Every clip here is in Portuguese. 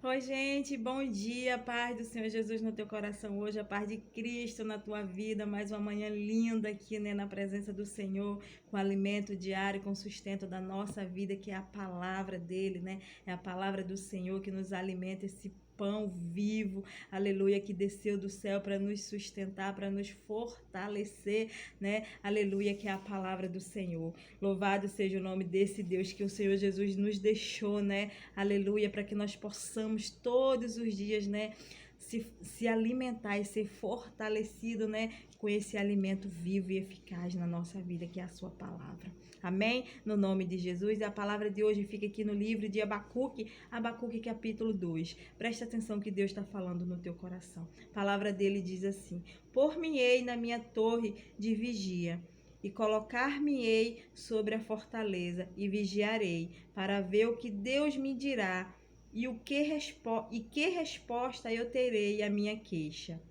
Oi, gente, bom dia, paz do Senhor Jesus no teu coração hoje, a paz de Cristo na tua vida, mais uma manhã linda aqui, né, na presença do Senhor, com alimento diário, com sustento da nossa vida, que é a palavra dele, né, é a palavra do Senhor que nos alimenta, esse pão vivo, aleluia, que desceu do céu para nos sustentar, para nos fortalecer, né, aleluia, que é a palavra do Senhor. Louvado seja o nome desse Deus que o Senhor Jesus nos deixou, né, aleluia, para que nós possamos todos os dias, né, se alimentar e ser fortalecido, né, com esse alimento vivo e eficaz na nossa vida, que é a sua palavra. Amém? No nome de Jesus. E a palavra de hoje fica aqui no livro de Abacuque, Abacuque capítulo 2. Presta atenção que Deus está falando no teu coração. A palavra dele diz assim: Por-me-ei na minha torre de vigia, e colocar-me-ei sobre a fortaleza, e vigiarei, para ver o que Deus me dirá, e que resposta eu terei à minha queixa.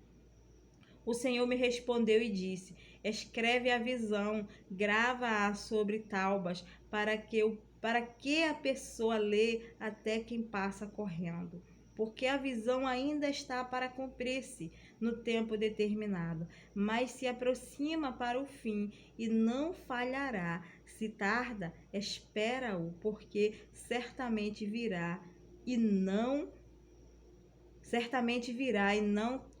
O Senhor me respondeu e disse: Escreve a visão, grava-a sobre taubas, para que a pessoa lê até quem passa correndo. Porque a visão ainda está para cumprir-se no tempo determinado, mas se aproxima para o fim e não falhará. Se tarda, espera-o, porque certamente virá e não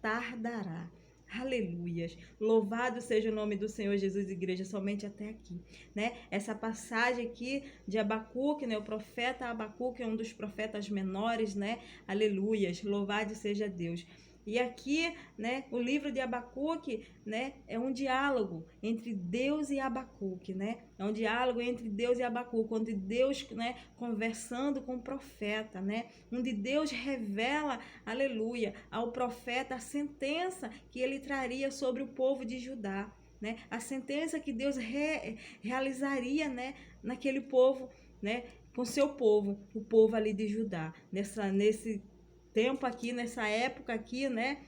tardará. Aleluias. Louvado seja o nome do Senhor Jesus, igreja, somente até aqui, né? Essa passagem aqui de Abacuque, né? O profeta Abacuque é um dos profetas menores, né? Aleluias. Louvado seja Deus. E aqui, né, o livro de Abacuque, né, é um diálogo entre Deus e Abacuque, né? É um diálogo entre Deus e Abacuque, onde Deus, né, conversando com o profeta, né? Onde Deus revela, aleluia, ao profeta a sentença que ele traria sobre o povo de Judá, né? A sentença que Deus realizaria, né, naquele povo, né, com seu povo, o povo ali de Judá, nesse tempo aqui, nessa época aqui, né?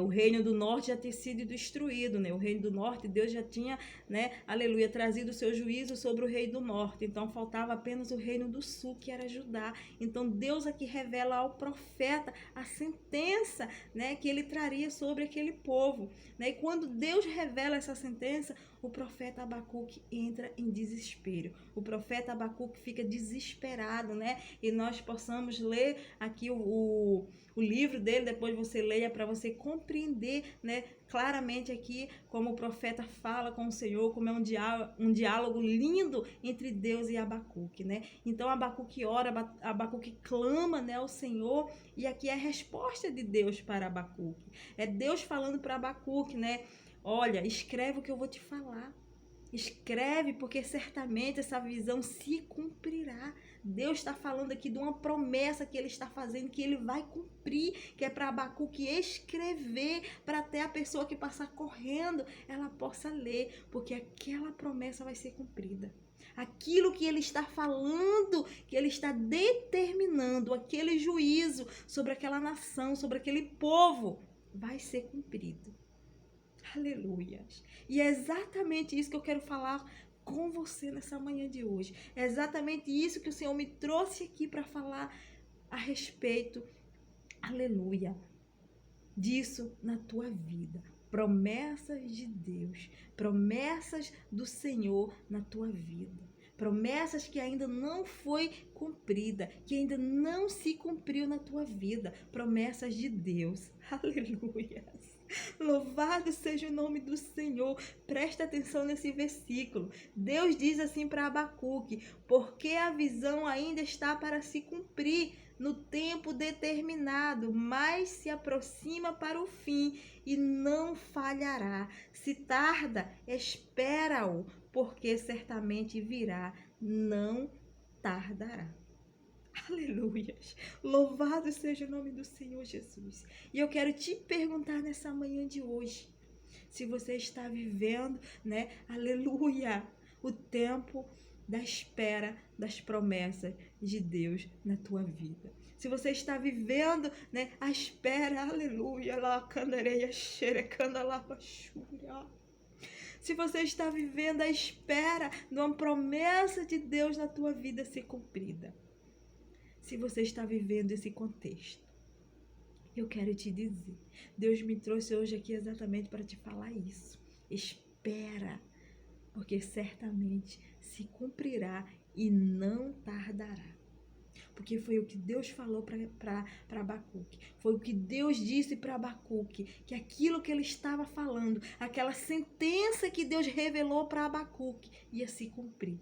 O reino do norte já ter sido destruído, né? O reino do norte, Deus já tinha, né, aleluia, trazido o seu juízo sobre o rei do norte. Então faltava apenas o reino do sul, que era Judá. Então Deus aqui revela ao profeta a sentença, né, que ele traria sobre aquele povo, né? E quando Deus revela essa sentença, o profeta Abacuque entra em desespero. O profeta Abacuque fica desesperado, né? E nós possamos ler aqui o livro dele, depois você leia para você compreender, né, claramente aqui como o profeta fala com o Senhor, como é um diálogo lindo entre Deus e Abacuque, né? Então Abacuque ora, Abacuque clama, né, ao Senhor, e aqui é a resposta de Deus para Abacuque. É Deus falando para Abacuque, né? Olha, escreve o que eu vou te falar. Escreve, porque certamente essa visão se cumprirá. Deus está falando aqui de uma promessa que ele está fazendo, que ele vai cumprir, que é para Abacuque escrever, para até a pessoa que passar correndo, ela possa ler, porque aquela promessa vai ser cumprida. Aquilo que ele está falando, que ele está determinando, aquele juízo sobre aquela nação, sobre aquele povo, vai ser cumprido. Aleluia. E é exatamente isso que eu quero falar com você nessa manhã de hoje. É exatamente isso que o Senhor me trouxe aqui para falar a respeito, aleluia, disso na tua vida. Promessas de Deus, promessas do Senhor na tua vida. Promessas que ainda não foi cumprida, que ainda não se cumpriu na tua vida. Promessas de Deus. Aleluia. Louvado seja o nome do Senhor. Presta atenção nesse versículo. Deus diz assim para Abacuque: porque a visão ainda está para se cumprir no tempo determinado, mas se aproxima para o fim e não falhará. Se tarda, espera-o, porque certamente virá, não tardará. Aleluias. Louvado seja o nome do Senhor Jesus. E eu quero te perguntar nessa manhã de hoje, se você está vivendo, né, aleluia, o tempo da espera das promessas de Deus na tua vida. Se você está vivendo, né, a espera, aleluia, lá candareia, xerecanda, lá pachúria. Se você está vivendo a espera de uma promessa de Deus na tua vida ser cumprida. Se você está vivendo esse contexto, eu quero te dizer, Deus me trouxe hoje aqui exatamente para te falar isso. Espera, porque certamente se cumprirá e não tardará. Porque foi o que Deus falou para Abacuque. Foi o que Deus disse para Abacuque. Que aquilo que ele estava falando, aquela sentença que Deus revelou para Abacuque, ia se cumprir.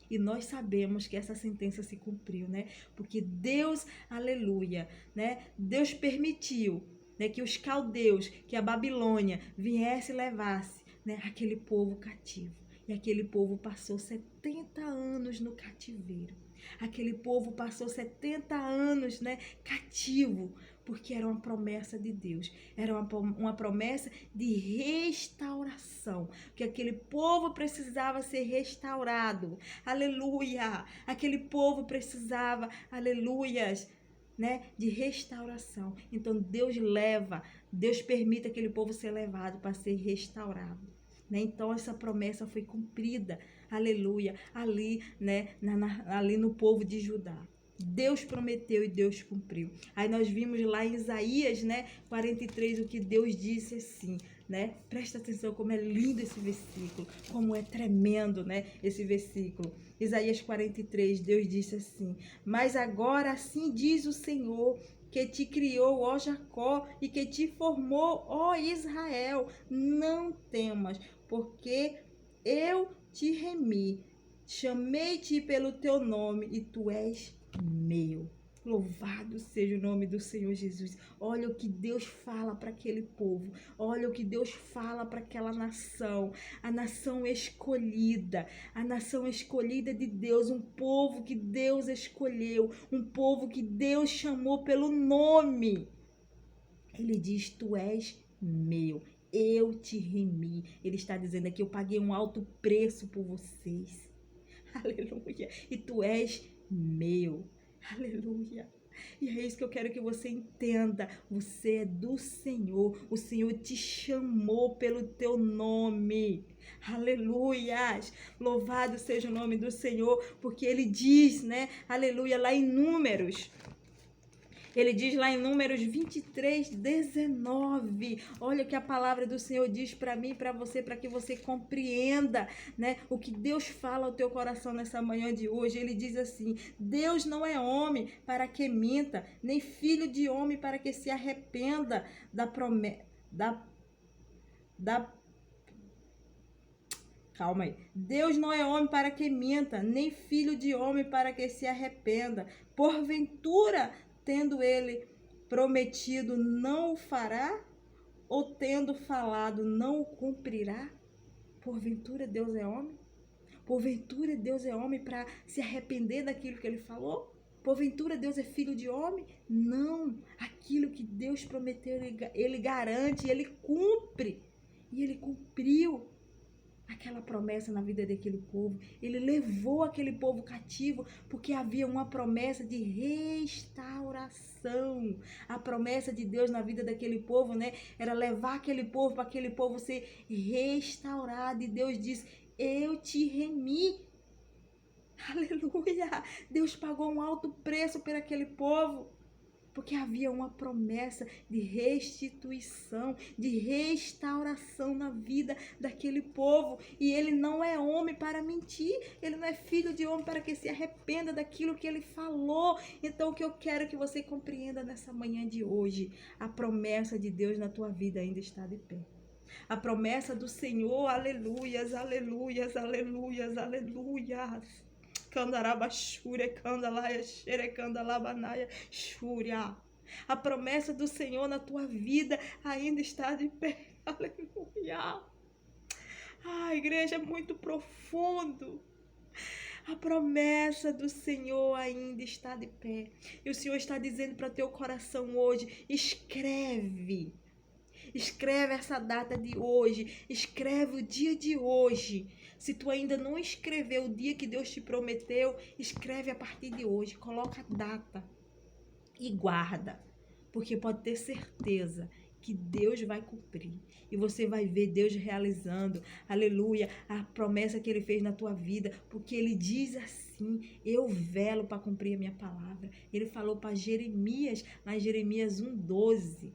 E nós sabemos que essa sentença se cumpriu, né? Porque Deus, aleluia, né? Deus permitiu, né, que os caldeus, que a Babilônia viesse e levasse, né, aquele povo cativo. E aquele povo passou 70 anos no cativeiro. Aquele povo passou 70 anos, né, cativo, porque era uma promessa de Deus. Era uma promessa de restauração, que aquele povo precisava ser restaurado. Aleluia! Aquele povo precisava, aleluias, né, de restauração. Então Deus permite aquele povo ser levado para ser restaurado. Né? Então essa promessa foi cumprida, aleluia, ali, né, ali no povo de Judá. Deus prometeu e Deus cumpriu. Aí nós vimos lá em Isaías, né, 43, o que Deus disse assim, né? Presta atenção como é lindo esse versículo, como é tremendo, né, esse versículo. Isaías 43, Deus disse assim: mas agora assim diz o Senhor, que te criou, ó Jacó, e que te formou, ó Israel, não temas, porque eu te remi, chamei-te pelo teu nome e tu és meu. Louvado seja o nome do Senhor Jesus. Olha o que Deus fala para aquele povo. Olha o que Deus fala para aquela nação. A nação escolhida. A nação escolhida de Deus. Um povo que Deus escolheu. Um povo que Deus chamou pelo nome. Ele diz: tu és meu. Eu te remi. Ele está dizendo aqui: eu paguei um alto preço por vocês. Aleluia. E tu és meu. Aleluia. E é isso que eu quero que você entenda. Você é do Senhor. O Senhor te chamou pelo teu nome. Aleluias. Louvado seja o nome do Senhor, porque ele diz, né? Aleluia, lá em Números. Ele diz lá em Números 23, 19. Olha o que a palavra do Senhor diz para mim e para você, para que você compreenda, né, o que Deus fala ao teu coração nessa manhã de hoje. Ele diz assim: Deus não é homem para que minta, nem filho de homem para que se arrependa da promessa. Calma aí. Deus não é homem para que minta, nem filho de homem para que se arrependa. Porventura, tendo ele prometido, não o fará? Ou tendo falado, não o cumprirá? Porventura Deus é homem? Porventura Deus é homem para se arrepender daquilo que ele falou? Porventura Deus é filho de homem? Não. Aquilo que Deus prometeu, ele garante, ele cumpre. E ele cumpriu aquela promessa na vida daquele povo. Ele levou aquele povo cativo porque havia uma promessa de restauração. A promessa de Deus na vida daquele povo, né, era levar aquele povo para aquele povo ser restaurado. E Deus disse: eu te remi. Aleluia. Deus pagou um alto preço por aquele povo, porque havia uma promessa de restituição, de restauração na vida daquele povo. E ele não é homem para mentir, ele não é filho de homem para que se arrependa daquilo que ele falou. Então o que eu quero que você compreenda nessa manhã de hoje: a promessa de Deus na tua vida ainda está de pé. A promessa do Senhor, aleluias, aleluias, aleluias, aleluias. Candarabashure, candalaia, xere, candalabanaia, xúria. A promessa do Senhor na tua vida ainda está de pé. Aleluia. Ah, igreja, é muito profundo. A promessa do Senhor ainda está de pé. E o Senhor está dizendo para teu coração hoje: escreve. Escreve essa data de hoje, escreve o dia de hoje. Se tu ainda não escreveu o dia que Deus te prometeu, escreve a partir de hoje, coloca a data e guarda, porque pode ter certeza que Deus vai cumprir. E você vai ver Deus realizando, aleluia, a promessa que Ele fez na tua vida. Porque Ele diz assim, eu velo para cumprir a minha palavra. Ele falou para Jeremias, lá em Jeremias 1:12.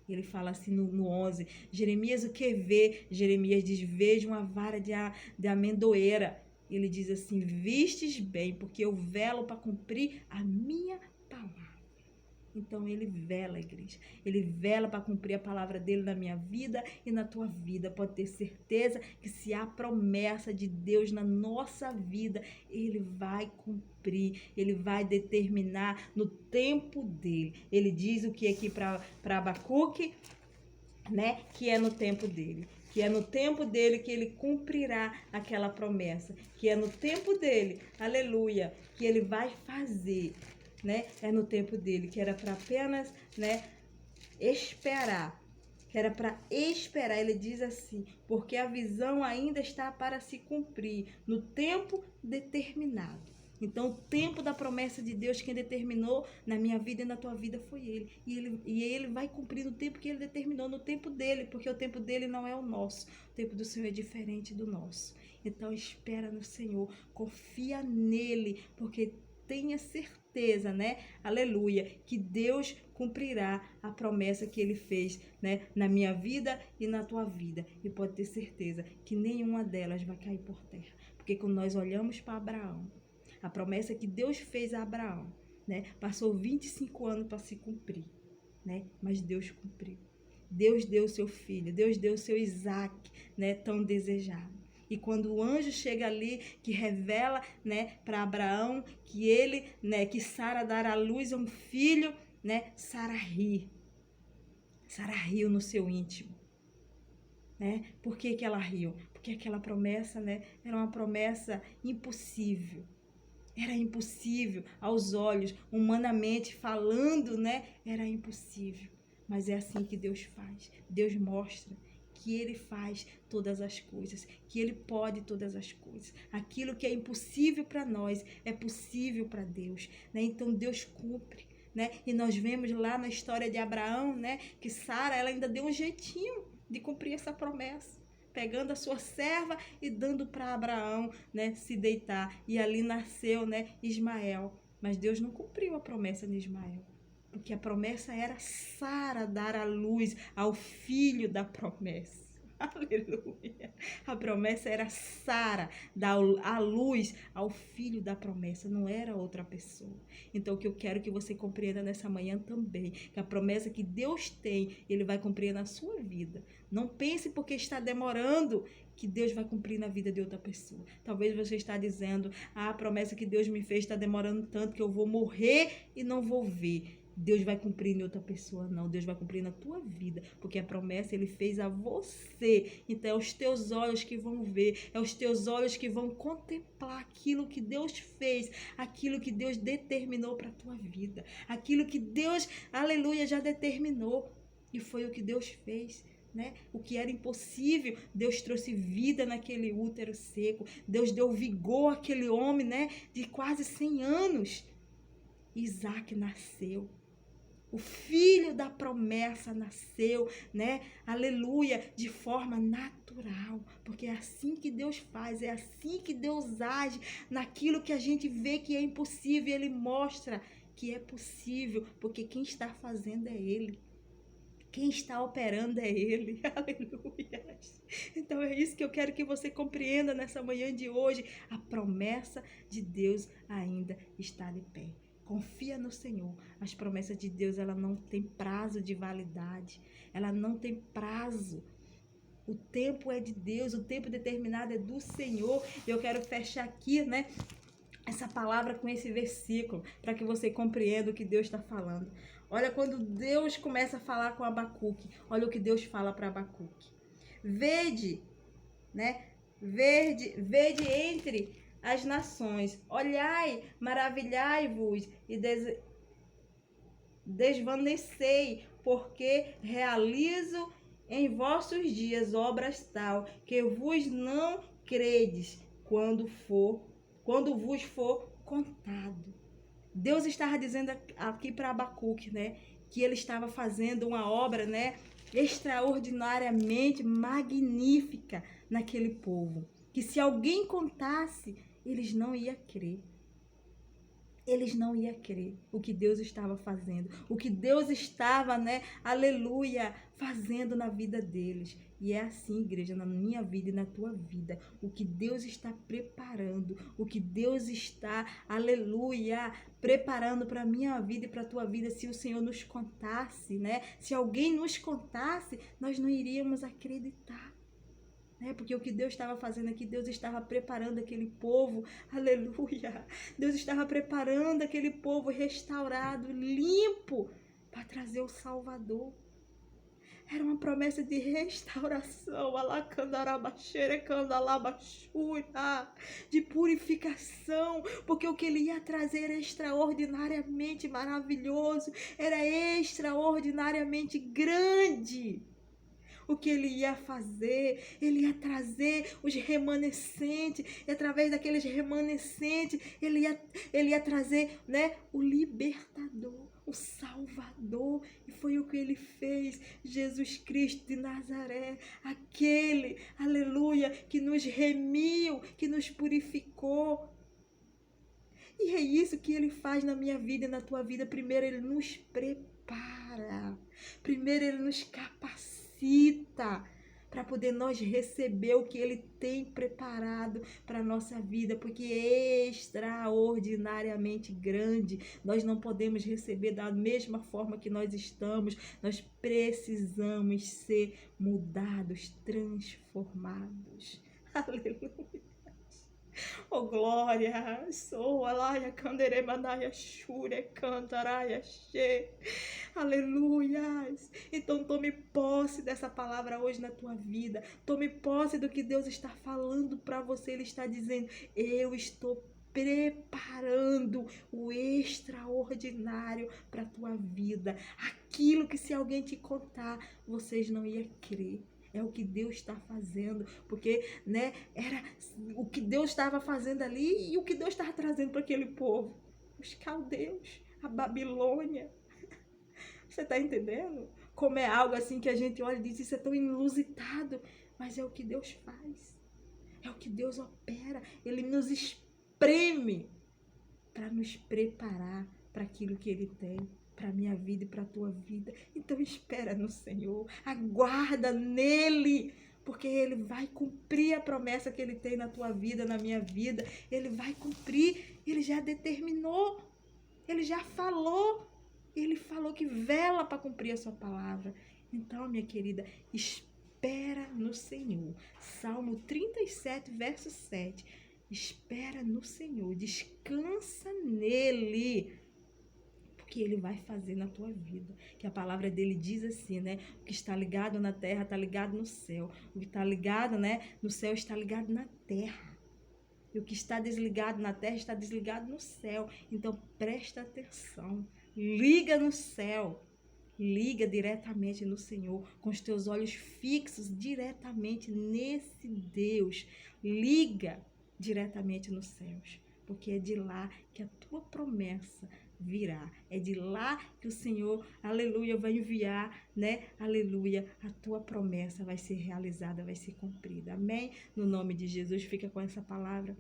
Ele fala assim no 11, Jeremias o que vê? Jeremias diz, vejo uma vara de amendoeira. Ele diz assim, vistes bem, porque eu velo para cumprir a minha palavra. Então ele vela, igreja. Ele vela para cumprir a palavra dele na minha vida e na tua vida. Pode ter certeza que se há promessa de Deus na nossa vida, ele vai cumprir. Ele vai determinar no tempo dele. Ele diz o que aqui para Abacuque, né? Que é no tempo dele. Que é no tempo dele que ele cumprirá aquela promessa. Que é no tempo dele, aleluia, que ele vai fazer. Né? É no tempo dele, que era para apenas, né, esperar. Que era para esperar. Ele diz assim, porque a visão ainda está para se cumprir no tempo determinado. Então, o tempo da promessa de Deus, quem determinou na minha vida e na tua vida foi Ele. E ele vai cumprir no tempo que Ele determinou, no tempo dele, porque o tempo dele não é o nosso. O tempo do Senhor é diferente do nosso. Então, espera no Senhor, confia nele, porque tenha certeza, né? Aleluia, que Deus cumprirá a promessa que Ele fez, né? Na minha vida e na tua vida. E pode ter certeza que nenhuma delas vai cair por terra. Porque quando nós olhamos para Abraão, a promessa que Deus fez a Abraão, né? Passou 25 anos para se cumprir, né? Mas Deus cumpriu. Deus deu o seu filho, Deus deu o seu Isaac, né? Tão desejado. E quando o anjo chega ali, que revela, né, para Abraão que ele, né, que Sara dará à luz a um filho, né, Sara ri. Sara riu no seu íntimo, né? Por que ela riu? Porque aquela promessa, né, era uma promessa impossível. Era impossível aos olhos, humanamente falando, né? Era impossível. Mas é assim que Deus faz. Deus mostra que Ele faz todas as coisas, que Ele pode todas as coisas. Aquilo que é impossível para nós é possível para Deus, né? Então Deus cumpre, né? E nós vemos lá na história de Abraão, né, que Sara, ela ainda deu um jeitinho de cumprir essa promessa, pegando a sua serva e dando para Abraão, né, se deitar. E ali nasceu, né, Ismael. Mas Deus não cumpriu a promessa de Ismael, porque a promessa era Sara dar à luz ao filho da promessa. Aleluia. A promessa era Sara dar à luz ao filho da promessa, não era outra pessoa. Então, o que eu quero que você compreenda nessa manhã também, que a promessa que Deus tem, Ele vai cumprir na sua vida. Não pense porque está demorando que Deus vai cumprir na vida de outra pessoa. Talvez você está dizendo, a promessa que Deus me fez está demorando tanto que eu vou morrer e não vou ver. Deus vai cumprir em outra pessoa, não. Deus vai cumprir na tua vida, porque a promessa Ele fez a você. Então, é os teus olhos que vão ver, é os teus olhos que vão contemplar aquilo que Deus fez, aquilo que Deus determinou para a tua vida, aquilo que Deus, aleluia, já determinou. E foi o que Deus fez. Né? O que era impossível, Deus trouxe vida naquele útero seco. Deus deu vigor àquele homem, né, de quase 100 anos. Isaac nasceu. O filho da promessa nasceu, né? Aleluia, de forma natural, porque é assim que Deus faz, é assim que Deus age naquilo que a gente vê que é impossível, Ele mostra que é possível, porque quem está fazendo é Ele. Quem está operando é Ele. Aleluia. Então é isso que eu quero que você compreenda nessa manhã de hoje. A promessa de Deus ainda está de pé. Confia no Senhor. As promessas de Deus, ela não tem prazo de validade. Ela não tem prazo. O tempo é de Deus, o tempo determinado é do Senhor. Eu quero fechar aqui, né, essa palavra com esse versículo, para que você compreenda o que Deus está falando. Olha, quando Deus começa a falar com Abacuque, olha o que Deus fala para Abacuque. Vede, né? Vede entre as nações, olhai, maravilhai-vos e desvanecei, porque realizo em vossos dias obras tal que vos não credes quando vos for contado. Deus estava dizendo aqui para Abacuque, né, que ele estava fazendo uma obra, né, extraordinariamente magnífica naquele povo, que se alguém contasse, eles não iam crer. Eles não iam crer o que Deus estava fazendo, o que Deus estava, né, aleluia, fazendo na vida deles. E é assim, igreja, na minha vida e na tua vida, o que Deus está preparando, o que Deus está, aleluia, preparando para a minha vida e para a tua vida. Se o Senhor nos contasse, né, se alguém nos contasse, nós não iríamos acreditar. Porque o que Deus estava fazendo aqui, Deus estava preparando aquele povo, aleluia. Deus estava preparando aquele povo restaurado, limpo, para trazer o Salvador. Era uma promessa de restauração, de purificação, porque o que ele ia trazer era extraordinariamente maravilhoso, era extraordinariamente grande. O que ele ia fazer, ele ia trazer os remanescentes, e através daqueles remanescentes, ele ia trazer, né, o libertador, o Salvador, e foi o que ele fez. Jesus Cristo de Nazaré, aquele, aleluia, que nos remiu, que nos purificou. E é isso que ele faz na minha vida e na tua vida. Primeiro ele nos prepara, primeiro ele nos capacita para poder nós receber o que ele tem preparado para a nossa vida, porque é extraordinariamente grande. Nós não podemos receber da mesma forma que nós estamos. Nós precisamos ser mudados, transformados. Aleluia. Oh, glória! Sou alaia, candere, mandaia, shure, cantaraia, che. Aleluias! Então tome posse dessa palavra hoje na tua vida. Tome posse do que Deus está falando para você. Ele está dizendo: eu estou preparando o extraordinário para a tua vida. Aquilo que se alguém te contar, vocês não iam crer. É o que Deus está fazendo, porque, né, era o que Deus estava fazendo ali e o que Deus estava trazendo para aquele povo. Os caldeus, a Babilônia. Você está entendendo? Como é algo assim que a gente olha e diz: isso é tão inusitado, mas é o que Deus faz. É o que Deus opera. Ele nos espreme para nos preparar para aquilo que Ele tem para a minha vida e para a tua vida. Então espera no Senhor, aguarda nele, porque Ele vai cumprir a promessa que Ele tem na tua vida, na minha vida. Ele vai cumprir, Ele já determinou, Ele já falou, Ele falou que vela para cumprir a sua palavra. Então, minha querida, espera no Senhor. Salmo 37, verso 7. Espera no Senhor, descansa nele, que Ele vai fazer na tua vida. Que a palavra dele diz assim, né? O que está ligado na terra está ligado no céu. O que está ligado, né, no céu está ligado na terra. E o que está desligado na terra está desligado no céu. Então presta atenção. Liga no céu. Liga diretamente no Senhor, com os teus olhos fixos diretamente nesse Deus. Liga diretamente nos céus, porque é de lá que a tua promessa virá. É de lá que o Senhor, aleluia, vai enviar, né? Aleluia, a tua promessa vai ser realizada, vai ser cumprida. Amém? No nome de Jesus, fica com essa palavra.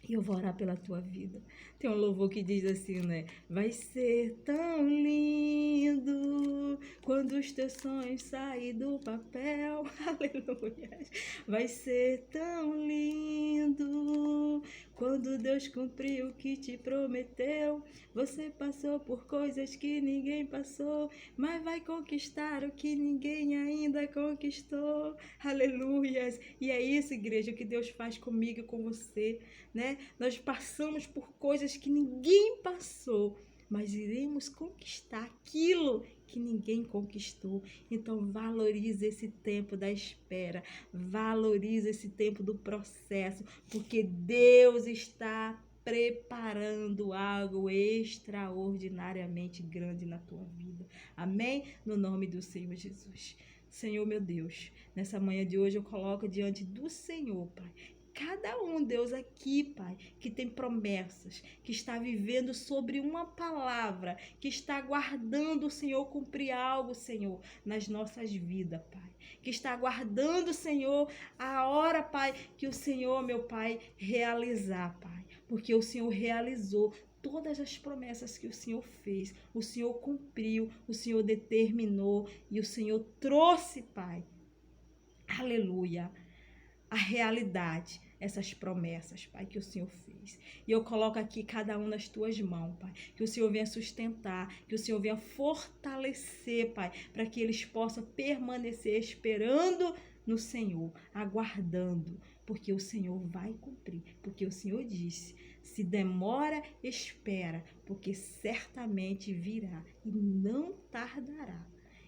E eu vou orar pela tua vida. Tem um louvor que diz assim, né? Vai ser tão lindo quando os teus sonhos saírem do papel. Aleluia. Vai ser tão lindo quando Deus cumpriu o que te prometeu. Você passou por coisas que ninguém passou, mas vai conquistar o que ninguém ainda conquistou. Aleluias. E é isso, igreja, que Deus faz comigo e com você, né? Nós passamos por coisas que ninguém passou, mas iremos conquistar aquilo que ninguém conquistou. Então valorize esse tempo da espera, valorize esse tempo do processo, porque Deus está preparando algo extraordinariamente grande na tua vida. Amém? No nome do Senhor Jesus. Senhor, meu Deus, nessa manhã de hoje eu coloco diante do Senhor, Pai, cada um, Deus, aqui, Pai, que tem promessas, que está vivendo sobre uma palavra, que está aguardando o Senhor cumprir algo, Senhor, nas nossas vidas, Pai. Que está aguardando, Senhor, a hora, Pai, que o Senhor, meu Pai, realizar, Pai. Porque o Senhor realizou todas as promessas que o Senhor fez. O Senhor cumpriu, o Senhor determinou e o Senhor trouxe, Pai. Aleluia. A realidade, essas promessas, Pai, que o Senhor fez. E eu coloco aqui cada um nas tuas mãos, Pai. Que o Senhor venha sustentar, que o Senhor venha fortalecer, Pai, para que eles possam permanecer esperando no Senhor, aguardando, porque o Senhor vai cumprir, porque o Senhor disse: se demora, espera, porque certamente virá e não tardará.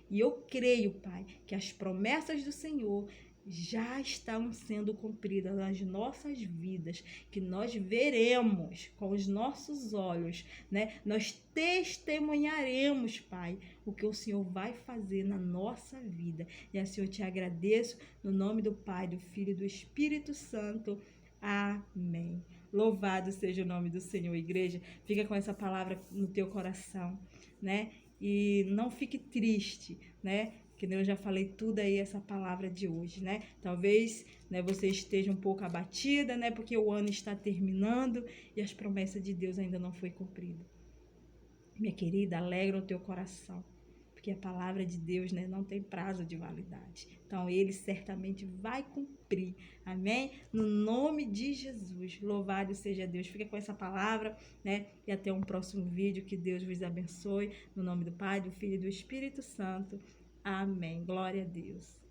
E eu creio, Pai, que as promessas do Senhor já estão sendo cumpridas nas nossas vidas, que nós veremos com os nossos olhos, né? Nós testemunharemos, Pai, o que o Senhor vai fazer na nossa vida. E assim eu te agradeço, no nome do Pai, do Filho e do Espírito Santo. Amém. Louvado seja o nome do Senhor, igreja. Fica com essa palavra no teu coração, né? E não fique triste, né? Que eu já falei tudo aí, essa palavra de hoje, né? Talvez, né, você esteja um pouco abatida, né? Porque o ano está terminando e as promessas de Deus ainda não foi cumprida. Minha querida, alegra o teu coração, porque a palavra de Deus, né, não tem prazo de validade. Então, Ele certamente vai cumprir. Amém? No nome de Jesus. Louvado seja Deus. Fica com essa palavra, né? E até um próximo vídeo. Que Deus vos abençoe. No nome do Pai, do Filho e do Espírito Santo. Amém. Glória a Deus.